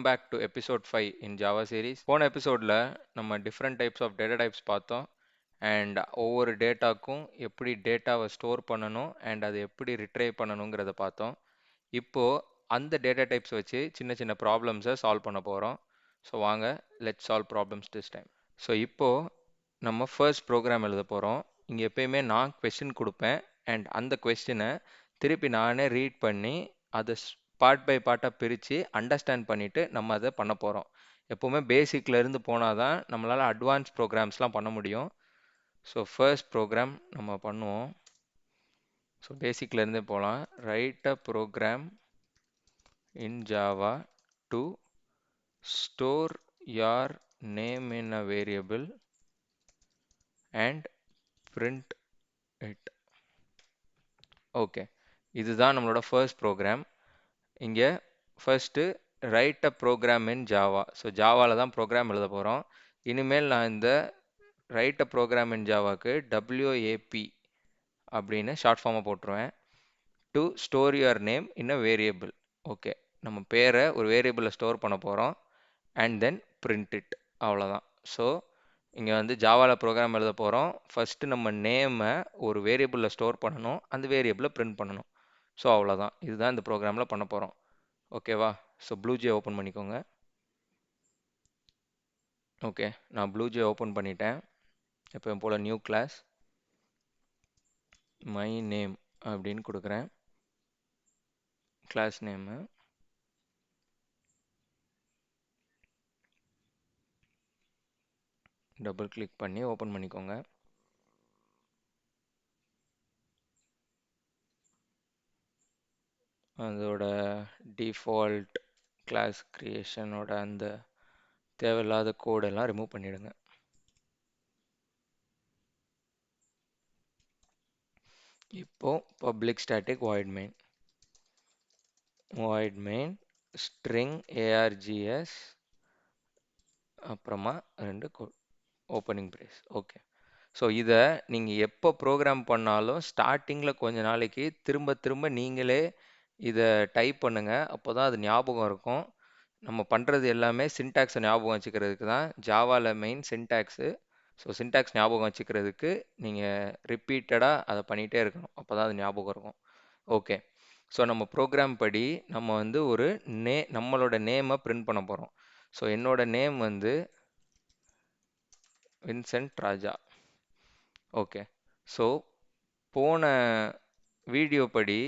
Welcome back to episode 5 in Java series. போன எபிசோடில் நம்ம different types of data types பார்த்தோம் அண்ட் ஒவ்வொரு டேட்டாக்கும் எப்படி டேட்டாவை ஸ்டோர் பண்ணணும் அண்ட் அதை எப்படி ரிட்ரைவ் பண்ணணுங்கிறத பார்த்தோம். இப்போது அந்த டேட்டா டைப்ஸ் வச்சு சின்ன சின்ன ப்ராப்ளம்ஸை சால்வ் பண்ண போகிறோம். ஸோ வாங்க let's solve problems this time. So இப்போது நம்ம ஃபர்ஸ்ட் ப்ரோக்ராம் எழுத போகிறோம். இங்கே எப்பயுமே நான் கொஸ்டின் கொடுப்பேன் அண்ட் அந்த கொஸ்டினை திருப்பி நானே ரீட் பண்ணி அதை பார்ட் பை பார்ட்டாக பிரித்து அண்டர்ஸ்டாண்ட் பண்ணிவிட்டு நம்ம அதை பண்ண போகிறோம். எப்போவுமே பேசிக்லேருந்து போனால் தான் நம்மளால் அட்வான்ஸ் ப்ரோக்ராம்ஸ்லாம் பண்ண முடியும். ஸோ ஃபர்ஸ்ட் ப்ரோக்ராம் நம்ம பண்ணுவோம். ஸோ பேசிக்லேருந்தே போகலாம். Write a program in Java to store your name in a variable and print it. Okay, இதுதான் நம்மளோட ஃபர்ஸ்ட் ப்ரோக்ராம். இங்கே first write a program in Java. So ஜாவாவில் தான் ப்ரோக்ராம் எழுத போகிறோம். இனிமேல் நான் இந்த ரைட் அ ப்ரோக்ராம் இன் ஜாவாக்கு WAP அப்படின்னு ஷார்ட் ஃபார்மாக போட்டுருவேன். To store your name in a variable. Okay, நம்ம பேரை ஒரு வேரியபிளில் ஸ்டோர் பண்ண போகிறோம் அண்ட் தென் பிரிண்ட் இட். அவ்வளோதான். ஸோ இங்கே வந்து ஜாவாவில் ப்ரோக்ராம் எழுத போகிறோம். ஃபஸ்ட்டு நம்ம நேமை ஒரு வேரியபிளில் ஸ்டோர் பண்ணணும், அந்த வேரியபிளை பிரிண்ட் பண்ணணும். ஸோ அவ்வளோதான், இதுதான் இந்த ப்ரோக்ராமில் பண்ண போகிறோம். ஓகேவா? ஸோ ப்ளூஜே ஓப்பன் பண்ணிக்கோங்க. ஓகே, நான் ப்ளூஜே ஓப்பன் பண்ணிட்டேன். எப்பவும் போல் நியூ கிளாஸ் மை நேம் அப்படின்னு கொடுக்குறேன். கிளாஸ் நேமு டபுள் கிளிக் பண்ணி ஓப்பன் பண்ணிக்கோங்க. அதோட டிஃபால்ட் கிளாஸ் கிரியேஷனோட அந்த தேவையில்லாத கோடெல்லாம் ரிமூவ் பண்ணிடுங்க. இப்போ public static void main string args அப்புறமா 2 ஓப்பனிங் பிரேஸ். ஓகே, ஸோ இதை நீங்கள் எப்போ ப்ரோக்ராம் பண்ணாலும் ஸ்டார்டிங்கில் கொஞ்ச நாளைக்கு திரும்ப திரும்ப நீங்களே இதை டைப் பண்ணுங்கள். அப்போ தான் அது ஞாபகம் இருக்கும். நம்ம பண்ணுறது எல்லாமே சின்டாக்ஸை ஞாபகம் வச்சுக்கிறதுக்கு தான். ஜாவாவில் மெயின் சின்டாக்ஸு. ஸோ சின்டாக்ஸ் ஞாபகம் வச்சுக்கிறதுக்கு நீங்கள் ரிப்பீட்டடாக அதை பண்ணிகிட்டே இருக்கணும். அப்போ தான் அது ஞாபகம் இருக்கும். ஓகே, ஸோ நம்ம ப்ரோக்ராம் படி நம்ம வந்து ஒரு நம்மளோட நேமை பிரிண்ட் பண்ண போகிறோம். ஸோ என்னோட நேம் வந்து வின்சென்ட் ராஜா. ஓகே, ஸோ போன வீடியோ படி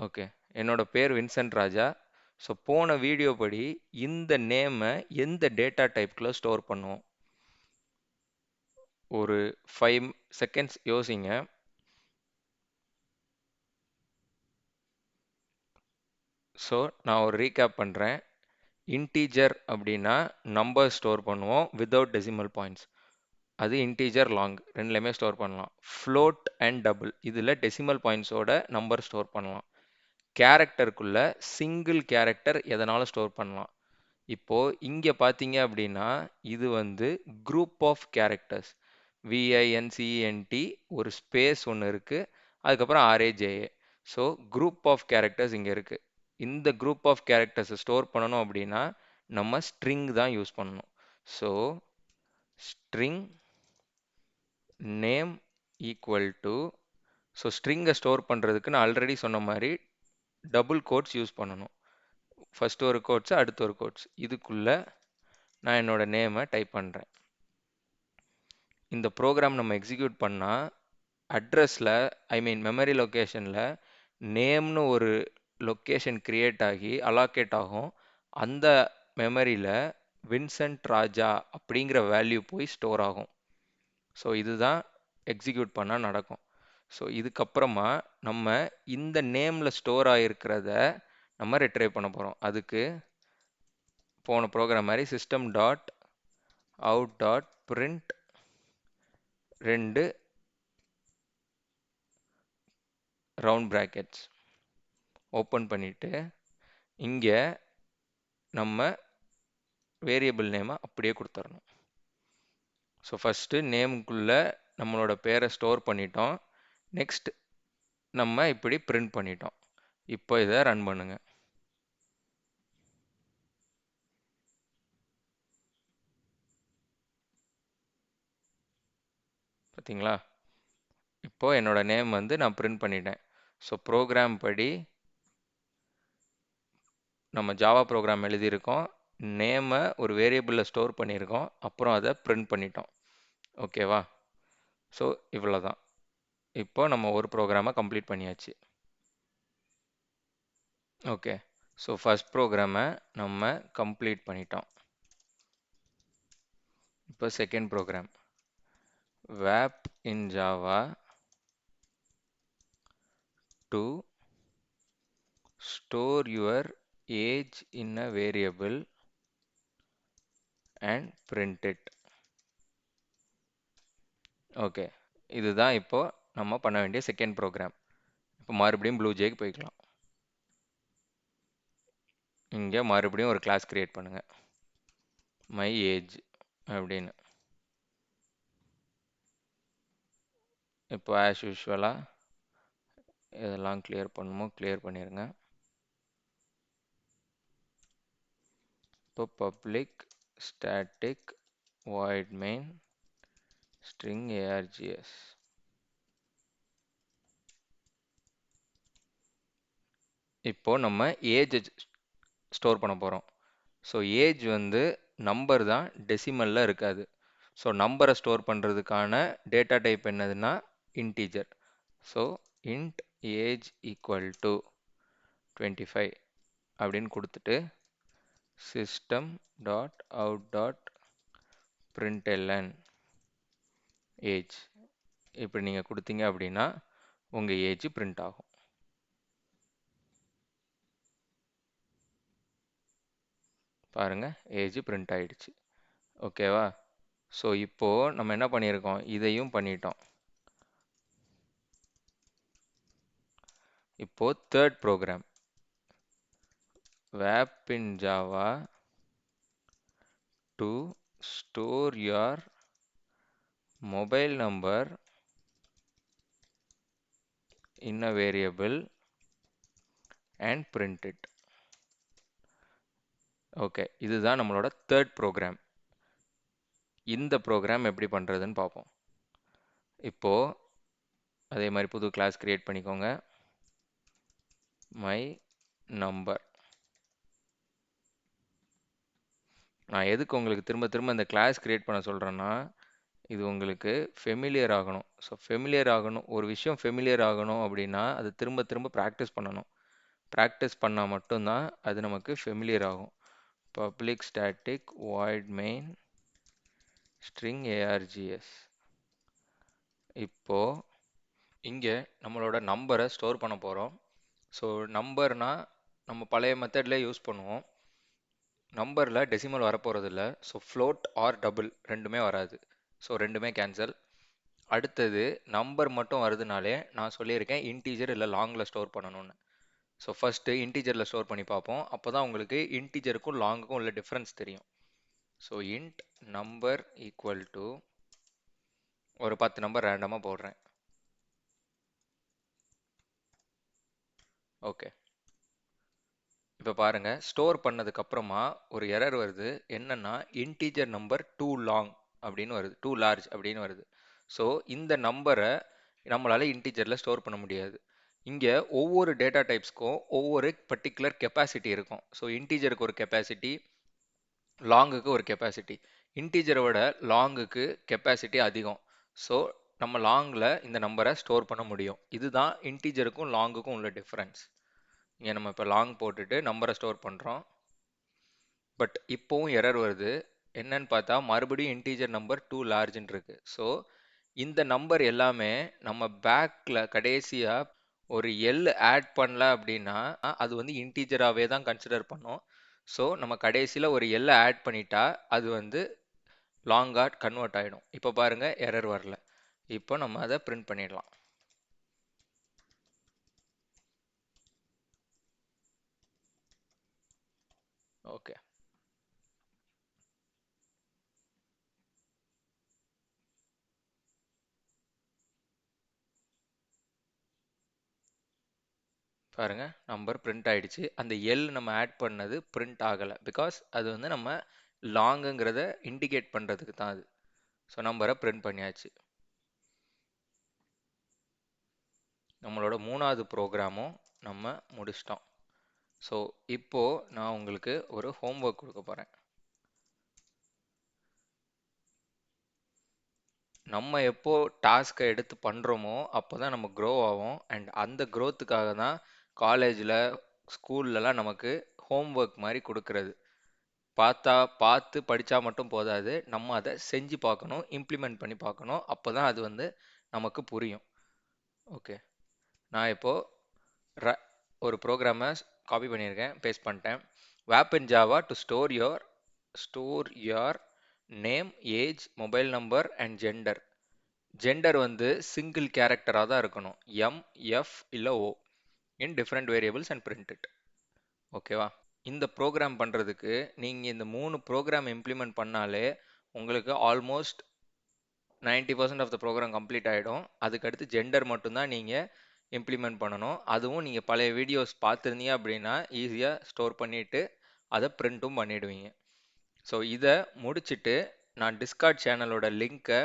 ஓகே என்னோட பேர் வின்சென்ட் ராஜா. ஸோ போன வீடியோ படி இந்த நேமை எந்த டேட்டா டைப்குள்ளே ஸ்டோர் பண்ணுவோம்? ஒரு 5 செகண்ட்ஸ் யோசிங்க. ஸோ நான் ஒரு ரீகேப் பண்ணுறேன். இன்டீஜர் அப்படின்னா நம்பர் ஸ்டோர் பண்ணுவோம் வித்தவுட் டெசிமல் பாயிண்ட்ஸ். அது இன்டீஜர் லாங் ரெண்டுலேயுமே ஸ்டோர் பண்ணலாம். ஃப்ளோட் அண்ட் டபுள் இதில் டெசிமல் பாயிண்ட்ஸோட நம்பர் ஸ்டோர் பண்ணலாம். கேரக்டருக்குள்ள சிங்கிள் கேரக்டர் எதனாலும் ஸ்டோர் பண்ணலாம். இப்போது இங்கே பார்த்தீங்க அப்படின்னா இது வந்து குரூப் ஆஃப் கேரக்டர்ஸ். விஐஎன்சிஎன்டி ஒரு ஸ்பேஸ் ஒன்று இருக்குது, அதுக்கப்புறம் RAJA. So group of characters இங்கே இருக்குது. இந்த குரூப் ஆஃப் கேரக்டர்ஸை ஸ்டோர் பண்ணணும் அப்படின்னா நம்ம ஸ்ட்ரிங் தான் யூஸ் பண்ணணும். So string name equal to, so ஸ்ட்ரிங்கை ஸ்டோர் பண்ணுறதுக்கு நான் ஆல்ரெடி சொன்ன மாதிரி டபுள் கோட்ஸ் யூஸ் பண்ணணும். ஃபர்ஸ்ட் ஒரு கோட்ஸ் அடுத்த ஒரு கோட்ஸ், இதுக்குள்ளே நான் என்னோட நேமை டைப் பண்ணுறேன். இந்த ப்ரோக்ராம் நம்ம எக்ஸிக்யூட் பண்ணால் அட்ரஸில் மெமரி லொக்கேஷனில் நேம்னு ஒரு லொக்கேஷன் க்ரியேட் ஆகி அலாக்கேட் ஆகும். அந்த மெமரியில் வின்சென்ட் ராஜா அப்படிங்கிற வேல்யூ போய் ஸ்டோர் ஆகும். ஸோ இதுதான் எக்ஸிக்யூட் பண்ணால் நடக்கும். ஸோ இதுக்கப்புறமா நம்ம இந்த நேமில் ஸ்டோர் ஆகிருக்கிறத நம்ம ரிட்ரைவ் பண்ண போகிறோம். அதுக்கு போன ப்ரோக்ராம் மாதிரி system dot out dot print 2 round brackets open பண்ணிவிட்டு இங்கே நம்ம வேரியபிள் நேமை அப்படியே கொடுத்துடணும். ஸோ ஃபஸ்ட்டு நேமுக்குள்ளே நம்மளோட பேரை ஸ்டோர் பண்ணிட்டோம். நெக்ஸ்ட் நம்ம இப்படி பிரிண்ட் பண்ணிட்டோம். இப்போ இதை ரன் பண்ணுங்க. பார்த்தீங்களா? இப்போ என்னோட நேம் வந்து நான் பிரிண்ட் பண்ணிட்டேன். ஸோ ப்ரோக்ராம் படி நம்ம ஜாவா ப்ரோக்ராம் எழுதியிருக்கோம். நேமை ஒரு வேரியபிளில் ஸ்டோர் பண்ணியிருக்கோம். அப்புறம் அதை பிரிண்ட் பண்ணிட்டோம். ஓகேவா? ஸோ இவ்வளோதான். இப்போ நம்ம ஒரு ப்ரோக்ராமை கம்ப்ளீட் பண்ணியாச்சு. ஓகே. ஸோ ஃபர்ஸ்ட் ப்ரோக்ராமை நம்ம கம்ப்ளீட் பண்ணிட்டோம். இப்போ second program wrap in java to store your age in a variable and print it. Okay, இதுதான் இப்போ நம்ம பண்ண வேண்டிய செகண்ட் ப்ரோக்ராம். இப்போ மறுபடியும் ப்ளூ ஜேக்கு போய்க்கலாம். இங்கே மறுபடியும் ஒரு கிளாஸ் கிரியேட் பண்ணுங்க, மை ஏஜ் அப்படின்னு. இப்போ ஆஸ் யூஷுவலாக இதெல்லாம் கிளியர் பண்ணுமோ கிளியர் பண்ணிடுங்க. இப்போ public static void main string args. இப்போ நம்ம ஏஜ் ஸ்டோர் பண்ண போகிறோம். ஸோ ஏஜ் வந்து நம்பர் தான், டெசிமலில் இருக்காது. ஸோ நம்பரை ஸ்டோர் பண்ணுறதுக்கான டேட்டா டைப் என்னதுன்னா integer. So int age equal to 25 அப்படின்னு கொடுத்துட்டு system dot out dot println age இப்படி நீங்கள் கொடுத்தீங்க அப்படின்னா உங்கள் ஏஜ் பிரிண்ட் ஆகும். பாருங்க, ஏஜ் பிரிண்ட் ஆயிடுச்சு. ஓகேவா? ஸோ இப்போ நம்ம என்ன பண்ணியிருக்கோம், இதையும் பண்ணிட்டோம். இப்போ third program wrap in java to store your mobile number in a variable and print it. Okay, இதுதான் நம்மளோட தேர்ட் ப்ரோக்ராம். இந்த ப்ரோக்ராம் எப்படி பண்ணுறதுன்னு பார்ப்போம். இப்போ அதே மாதிரி புது கிளாஸ் கிரியேட் பண்ணிக்கோங்க, மை நம்பர். நான் எதுக்கு உங்களுக்கு திரும்ப திரும்ப இந்த கிளாஸ் கிரியேட் பண்ண சொல்கிறேன்னா, இது உங்களுக்கு ஃபெமிலியர் ஆகணும். ஸோ ஃபெமிலியர் ஆகணும், ஒரு விஷயம் ஃபெமிலியர் ஆகணும் அப்படின்னா அது திரும்ப திரும்ப ப்ராக்டிஸ் பண்ணணும். ப்ராக்டிஸ் பண்ணால் மட்டும்தான் அது நமக்கு ஃபெமிலியர் ஆகும். Public static void main string args. இப்போ இங்கே நம்மளோட நம்பரை ஸ்டோர் பண்ண போகிறோம். ஸோ நம்பர்னா நம்ம பழைய மெத்தட்லேயே யூஸ் பண்ணுவோம். நம்பரில் டெசிமல் வரப்போகிறதில்ல. ஸோ ஃப்ளோட் ஆர் டபுள் ரெண்டுமே வராது. ஸோ ரெண்டுமே கேன்சல். அடுத்தது நம்பர் மட்டும் வருதுனாலே நான் சொல்லியிருக்கேன் இன்டீஜர் இல்லை லாங்கில் ஸ்டோர் பண்ணணும்னு. ஸோ ஃபஸ்ட்டு இன்டீஜரில் ஸ்டோர் பண்ணி பார்ப்போம். அப்போ தான் உங்களுக்கு இன்டீஜருக்கும் லாங்குக்கும் உள்ள டிஃப்ரென்ஸ் தெரியும். So int number equal to ஒரு 10 நம்பர் ரேண்டமாக போடுறேன். ஓகே, இப்போ பாருங்கள், ஸ்டோர் பண்ணதுக்கப்புறமா ஒரு எரர் வருது. என்னன்னா இன்டீஜர் நம்பர் டூ லாங் அப்படின்னு வருது, டூ லார்ஜ் அப்படின்னு வருது. ஸோ இந்த நம்பரை நம்மளால் இன்டீஜரில் ஸ்டோர் பண்ண முடியாது. இங்கே ஒவ்வொரு டேட்டா டைப்ஸ்க்கும் ஒவ்வொரு பர்டிகுலர் கெப்பாசிட்டி இருக்கும். ஸோ இன்டீஜருக்கு ஒரு கெப்பாசிட்டி, லாங்குக்கு ஒரு கெப்பாசிட்டி. இன்டீஜரை விட லாங்குக்கு கெப்பாசிட்டி அதிகம். ஸோ நம்ம லாங்கில் இந்த நம்பரை ஸ்டோர் பண்ண முடியும். இதுதான் இன்டீஜருக்கும் லாங்குக்கும் உள்ள டிஃப்ரென்ஸ். இங்கே நம்ம இப்போ லாங் போட்டுட்டு நம்பரை ஸ்டோர் பண்ணுறோம். பட் இப்போவும் எரர் வருது. என்னன்னு பார்த்தா மறுபடியும் இன்டீஜர் நம்பர் டூ லார்ஜ்ன்னு இருக்கு. ஸோ இந்த நம்பர் எல்லாமே நம்ம பேக்கில் கடைசியாக ஒரு எல் ஆட் பண்ணல அப்படின்னா அது வந்து இன்டீஜராகவே தான் கன்சிடர் பண்ணும். ஸோ நம்ம கடைசியில் ஒரு எல்லை ஆட் பண்ணிட்டா அது வந்து லாங்காக கன்வெர்ட் ஆகிடும். இப்போ பாருங்கள், எரர் வரல. இப்போ நம்ம அதை பிரிண்ட் பண்ணிடலாம். ஓகே, பாருங்க நம்பர் பிரிண்ட் ஆயிடுச்சு. அந்த எல் நம்ம ஆட் பண்ணது பிரிண்ட் ஆகலை, பிகாஸ் அது வந்து நம்ம லாங்குங்கிறத இண்டிகேட் பண்ணுறதுக்கு தான் அது. ஸோ நம்பரை பிரிண்ட் பண்ணியாச்சு. நம்மளோட 3வது ப்ரோக்ராமும் நம்ம முடிச்சிட்டோம். ஸோ இப்போ நான் உங்களுக்கு ஒரு ஹோம்ஒர்க் கொடுக்க போகிறேன். நம்ம எப்போ டாஸ்க்கை எடுத்து பண்ணுறோமோ அப்போ தான் நம்ம க்ரோ ஆகும். அண்ட் அந்த க்ரோத்துக்காக தான் காலேஜில் ஸ்கூல்லலாம் நமக்கு ஹோம்ஒர்க் மாதிரி கொடுக்கறது. பார்த்து படித்தா மட்டும் போதாது, நம்ம அதை செஞ்சு பார்க்கணும், இம்ப்ளிமெண்ட் பண்ணி பார்க்கணும். அப்போ தான் அது வந்து நமக்கு புரியும். ஓகே, நான் இப்போது ஒரு ப்ரோக்ராமை காப்பி பண்ணியிருக்கேன், பேஸ்ட் பண்ணிட்டேன். வேப் in Java to store your name, age, mobile number and gender. Gender வந்து சிங்கிள் கேரக்டராக தான் இருக்கணும், எம், எஃப் இல்லை O, in different variables and print it. ஓகேவா? இந்த ப்ரோக்ராம் பண்ணுறதுக்கு நீங்கள் இந்த 3 ப்ரோக்ராம் இம்ப்ளிமெண்ட் பண்ணாலே உங்களுக்கு almost 90% of the program complete ஆகிடும். அதுக்கடுத்து ஜெண்டர் மட்டும்தான் நீங்கள் இம்ப்ளிமெண்ட் பண்ணணும். அதுவும் நீங்கள் பழைய வீடியோஸ் பார்த்துருந்தீங்க அப்படின்னா ஈஸியாக ஸ்டோர் பண்ணிவிட்டு அதை பிரிண்ட்டும் பண்ணிவிடுவீங்க. ஸோ இதை முடிச்சுட்டு நான் டிஸ்கார்ட் சேனலோட லிங்க்கை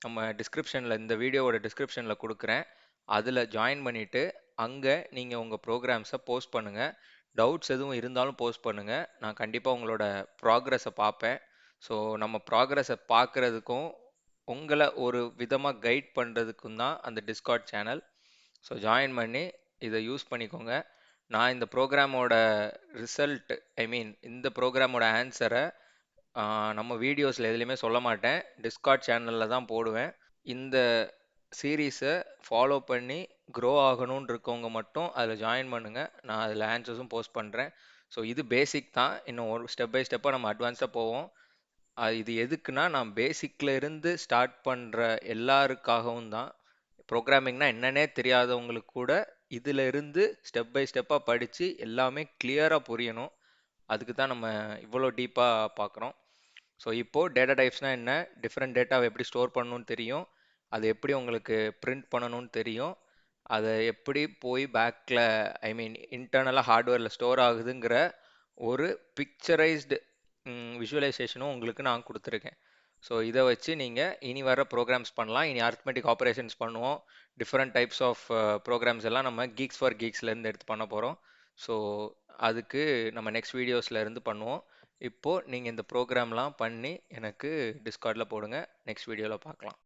நம்ம டிஸ்கிரிப்ஷனில், இந்த வீடியோவோட டிஸ்கிரிப்ஷனில் கொடுக்குறேன். அதில் ஜாயின் பண்ணிவிட்டு அங்கே நீங்கள் உங்கள் ப்ரோக்ராம்ஸை போஸ்ட் பண்ணுங்கள். டவுட்ஸ் எதுவும் இருந்தாலும் போஸ்ட் பண்ணுங்கள். நான் கண்டிப்பாக உங்களோட ப்ராக்ரஸை பார்ப்பேன். ஸோ நம்ம ப்ராக்ரஸை பார்க்குறதுக்கும் உங்களை ஒரு விதமாக கைட் பண்ணுறதுக்கும் தான் அந்த டிஸ்கார்ட் சேனல். ஸோ ஜாயின் பண்ணி இதை யூஸ் பண்ணிக்கோங்க. நான் இந்த ப்ரோக்ராமோட ரிசல்ட், இந்த ப்ரோக்ராமோட ஆன்சரை நம்ம வீடியோஸில் எதுலேயுமே சொல்ல மாட்டேன், டிஸ்கார்ட் சேனலில் தான் போடுவேன். இந்த சீரீஸை ஃபாலோ பண்ணி க்ரோ ஆகணும்னு இருக்கவங்க மட்டும் அதில் ஜாயின் பண்ணுங்கள். நான் அதில் ஆன்சர்ஸும் போஸ்ட் பண்ணுறேன். ஸோ இது பேசிக் தான், இன்னும் ஒரு ஸ்டெப் பை ஸ்டெப்பாக நம்ம அட்வான்ஸாக போவோம். இது எதுக்குன்னா, நான் பேசிக்கில் இருந்து ஸ்டார்ட் பண்ணுற எல்லாருக்காகவும் தான். ப்ரோக்ராமிங்னா என்னன்னே தெரியாதவங்களுக்கு கூட இதில் இருந்து ஸ்டெப் பை ஸ்டெப்பாக படித்து எல்லாமே கிளியராக புரியணும். அதுக்கு தான் நம்ம இவ்வளோ டீப்பாக பார்க்குறோம். ஸோ இப்போது டேட்டா டைப்ஸ்னால் என்ன, டிஃப்ரெண்ட் டேட்டாவை எப்படி ஸ்டோர் பண்ணணும்னு தெரியும், அது எப்படி உங்களுக்கு பிரிண்ட் பண்ணணும்னு தெரியும், அதை எப்படி போய் பேக்கில் இன்டர்னலாக ஹார்ட்வேரில் ஸ்டோர் ஆகுதுங்கிற ஒரு பிக்சரைஸ்டு விஷுவலைசேஷனும் உங்களுக்கு நான் கொடுத்துருக்கேன். ஸோ இதை வச்சு நீங்கள் இனி வர ப்ரோக்ராம்ஸ் பண்ணலாம். இனி அரித்மெட்டிக் ஆப்ரேஷன்ஸ் பண்ணுவோம். டிஃப்ரெண்ட் டைப்ஸ் ஆஃப் ப்ரோக்ராம்ஸ் எல்லாம் நம்ம கீக்ஸ் ஃபார் கீக்ஸ்லேருந்து எடுத்து பண்ண போகிறோம். ஸோ அதுக்கு நம்ம நெக்ஸ்ட் வீடியோஸில் இருந்து பண்ணுவோம். இப்போது நீங்கள் இந்த ப்ரோக்ராம்லாம் பண்ணி எனக்கு டிஸ்கார்டில் போடுங்க. நெக்ஸ்ட் வீடியோவில் பார்க்கலாம்.